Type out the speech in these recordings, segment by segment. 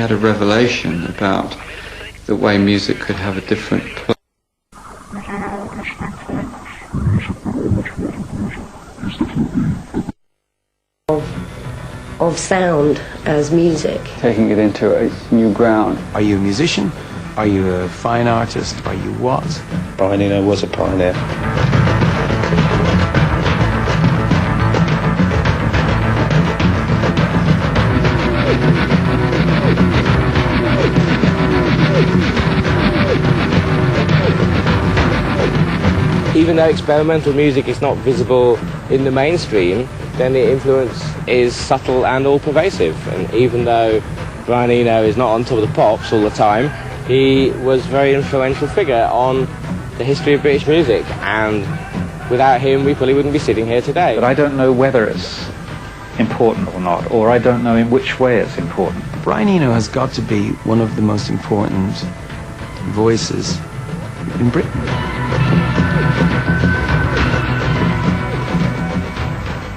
had a revelation about the way music could have a different place. Of sound as music. Taking it into a new ground. Are you a musician? Are you a fine artist? Are you what? Brian Eno was a pioneer. Even though experimental music is not visible in the mainstream, then the influence is subtle and all-pervasive. And even though Brian Eno is not on top of the pops all the time, he was a very influential figure on the history of British music. And without him, we probably wouldn't be sitting here today. But I don't know whether it's important or not, or I don't know in which way it's important. Brian Eno has got to be one of the most important voices in Britain.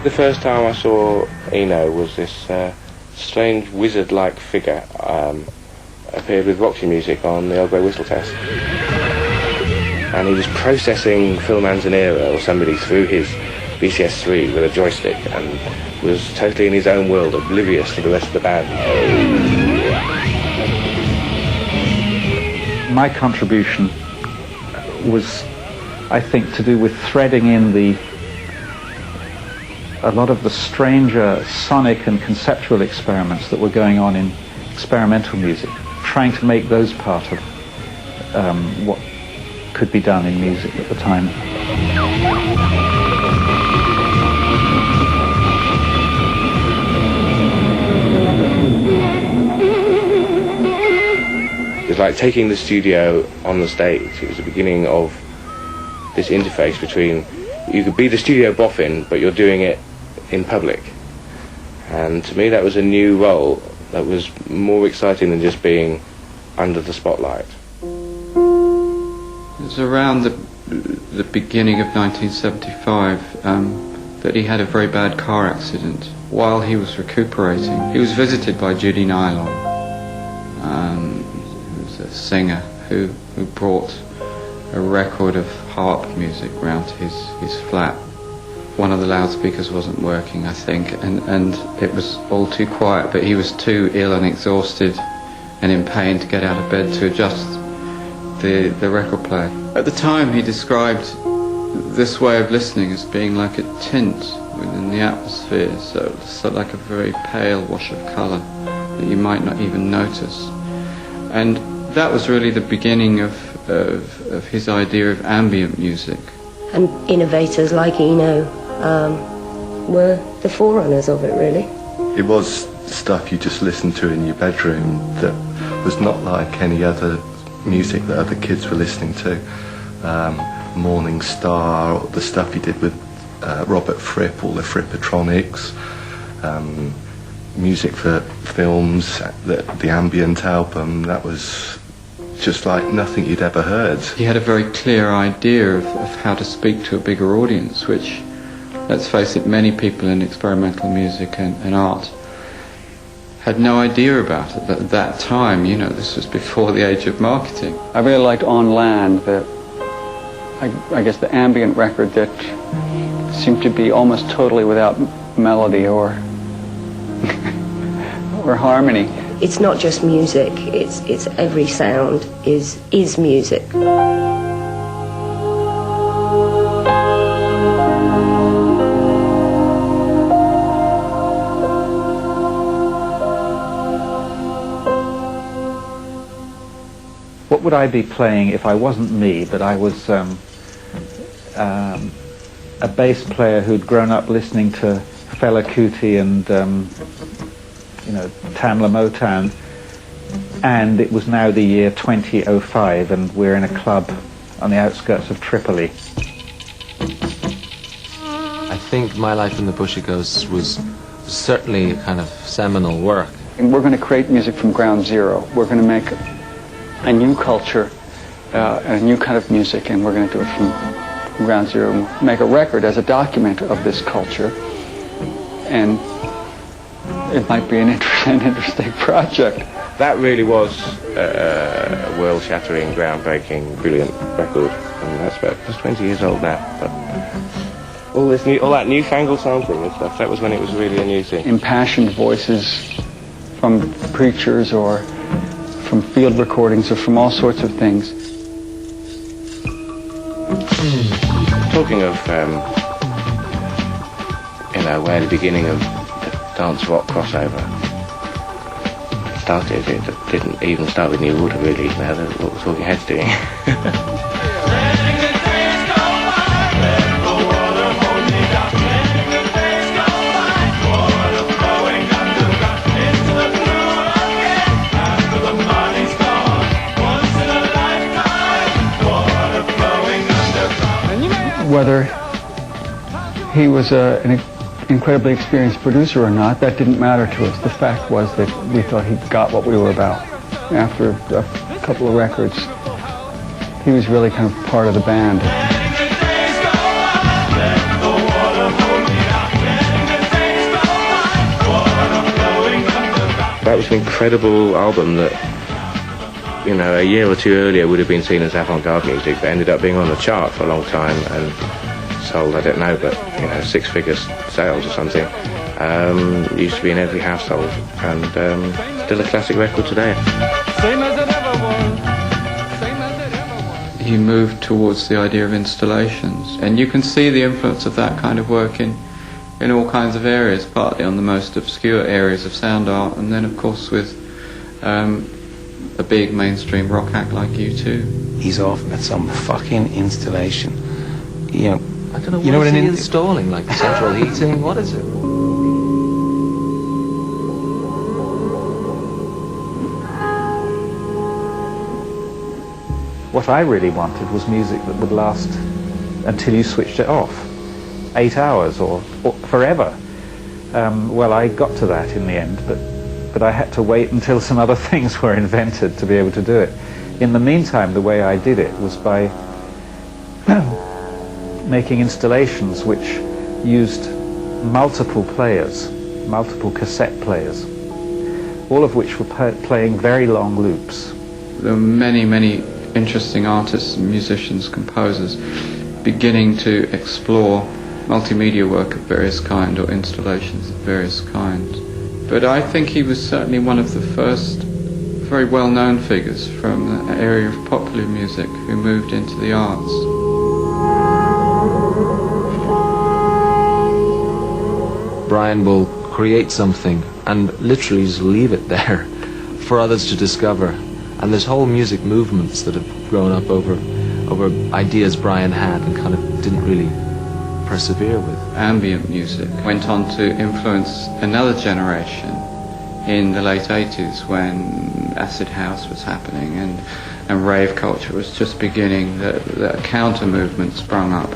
The first time I saw Eno was this strange wizard-like figure appeared with Roxy Music on the Old Grey Whistle Test. And he was processing Phil Manzanera or somebody through his VCS3 with a joystick and was totally in his own world, oblivious to the rest of the band. My contribution was, I think, to do with threading in a lot of the stranger sonic and conceptual experiments that were going on in experimental music, trying to make those part of what could be done in music at the time. It was like taking the studio on the stage. It was the beginning of this interface between, you could be the studio boffin, but you're doing it in public. And to me that was a new role that was more exciting than just being under the spotlight. It was around the beginning of 1975 that he had a very bad car accident. While he was recuperating, he was visited by Judy Nylon, who was a singer who brought a record of harp music round to his flat. One of the loudspeakers wasn't working, I think, and it was all too quiet, but he was too ill and exhausted and in pain to get out of bed to adjust the record player. At the time he described this way of listening as being like a tint within the atmosphere, so like a very pale wash of colour that you might not even notice. And that was really the beginning of his idea of ambient music. And innovators like Eno were the forerunners of it, really. It was stuff you just listened to in your bedroom that was not like any other music that other kids were listening to. Morning Star, or the stuff he did with Robert Fripp, all the Frippatronics, music for films, the ambient album, that was just like nothing you'd ever heard. He had a very clear idea of how to speak to a bigger audience, which, let's face it, many people in experimental music and art had no idea about it at that time. You know, this was before the age of marketing. I really liked On Land, I guess the ambient record that seemed to be almost totally without melody or or harmony. It's not just music, it's every sound is music. What would I be playing if I wasn't me, but I was a bass player who'd grown up listening to Fela Kuti and Tamla Motown, and it was now the year 2005 and we're in a club on the outskirts of Tripoli. I think My Life in the Bushigos was certainly a kind of seminal work. And we're going to create music from ground zero. We're going to make a new culture, a new kind of music, and we're going to do it from ground zero and make a record as a document of this culture. And it might be an interesting project. That really was a world-shattering, groundbreaking, brilliant record, and that's 20 years old now. But all that newfangled sampling and stuff, that was when it was really a new thing. Impassioned voices from preachers or from field recordings or from all sorts of things. Talking of, where the beginning of dance rock crossover started, it didn't even start with New Order really, now that what was Talking Heads doing. Whether he was an incredibly experienced producer or not, that didn't matter to us. The fact was that we thought he got what we were about. After a couple of records, he was really kind of part of the band. That was an incredible album that, a year or two earlier would have been seen as avant-garde music, but ended up being on the chart for a long time and sold, I don't know, but, 6-figure sales or something. Used to be in every household, and still a classic record today. He moved towards the idea of installations, and you can see the influence of that kind of work in all kinds of areas, partly on the most obscure areas of sound art, and then of course with a big mainstream rock act like U2. He's off at some fucking installation. I don't know, what is he installing, like central heating? What is it? What I really wanted was music that would last until you switched it off. 8 hours or forever. Well, I got to that in the end, but I had to wait until some other things were invented to be able to do it. In the meantime, the way I did it was by making installations which used multiple players, multiple cassette players, all of which were playing very long loops. There were many, many interesting artists, musicians, composers beginning to explore multimedia work of various kind or installations of various kinds. But I think he was certainly one of the first very well-known figures from the area of popular music who moved into the arts. Brian will create something and literally just leave it there for others to discover. And there's whole music movements that have grown up over ideas Brian had and kind of didn't really persevere with. Ambient music went on to influence another generation in the late 80s when acid house was happening and rave culture was just beginning. The counter movement sprung up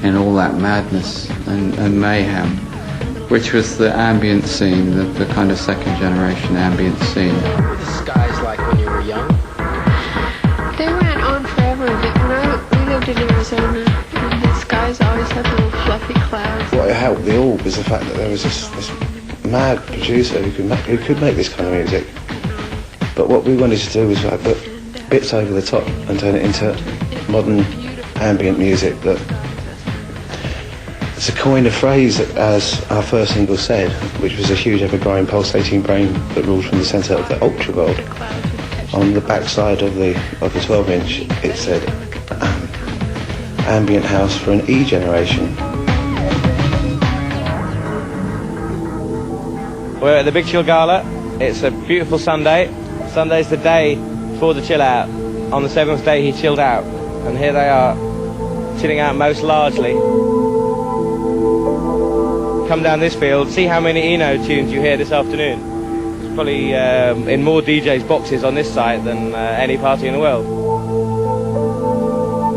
in all that madness and mayhem, which was the ambient scene, the kind of second generation ambient scene. What were the skies like when you were young? They went on forever. We lived in Arizona, and the skies always had little fluffy clouds. What helped me all was the fact that there was this mad producer who could make this kind of music. But what we wanted to do was like put bits over the top and turn it into modern ambient music. That it's a coin of phrase, as our first single said, which was a huge ever-growing pulsating brain that ruled from the centre of the ultra world. On the backside of the 12-inch, it said ambient house for an E generation. We're at the Big Chill Gala. It's a beautiful Sunday. Sunday's the day for the chill out. On the 7th day he chilled out, and here they are, chilling out most largely. Come down this field, see how many Eno tunes you hear this afternoon. It's probably in more DJs' boxes on this site than any party in the world.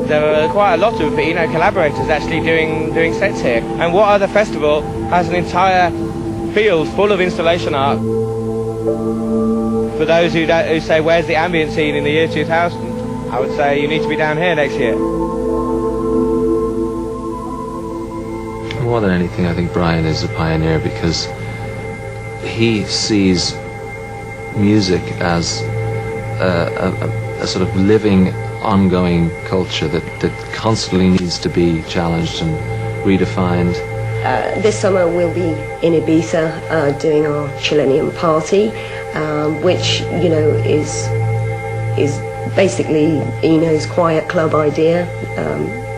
There are quite a lot of Eno collaborators actually doing sets here. And What Other Festival has an entire field full of installation art. For those who say, where's the ambient scene in the year 2000? I would say you need to be down here next year. More than anything, I think Brian is a pioneer because he sees music as a sort of living, ongoing culture that constantly needs to be challenged and redefined. This summer we'll be in Ibiza doing our Chilenium party, which, you know, is basically Eno's quiet club idea.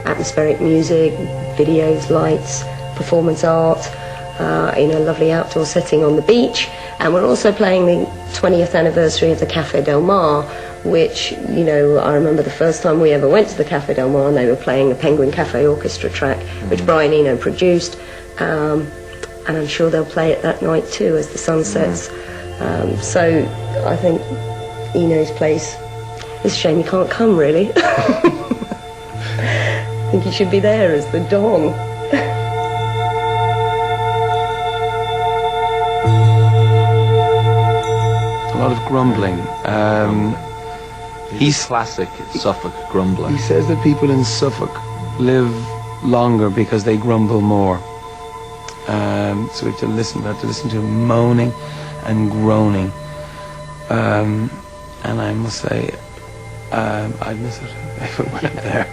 Atmospheric music, videos, lights, performance art, in a lovely outdoor setting on the beach. And we're also playing the 20th anniversary of the Café Del Mar, which, you know, I remember the first time we ever went to the Café Del Mar and they were playing the Penguin Cafe Orchestra track, which Brian Eno produced. And I'm sure they'll play it that night too as the sun sets. So I think Eno's place, it's a shame he can't come really. I think he should be there as the Don. A lot of grumbling. He's classic Suffolk grumbler. He says that people in Suffolk live longer because they grumble more. So we have to listen to him moaning and groaning. And I must say, I'd miss it if it went there.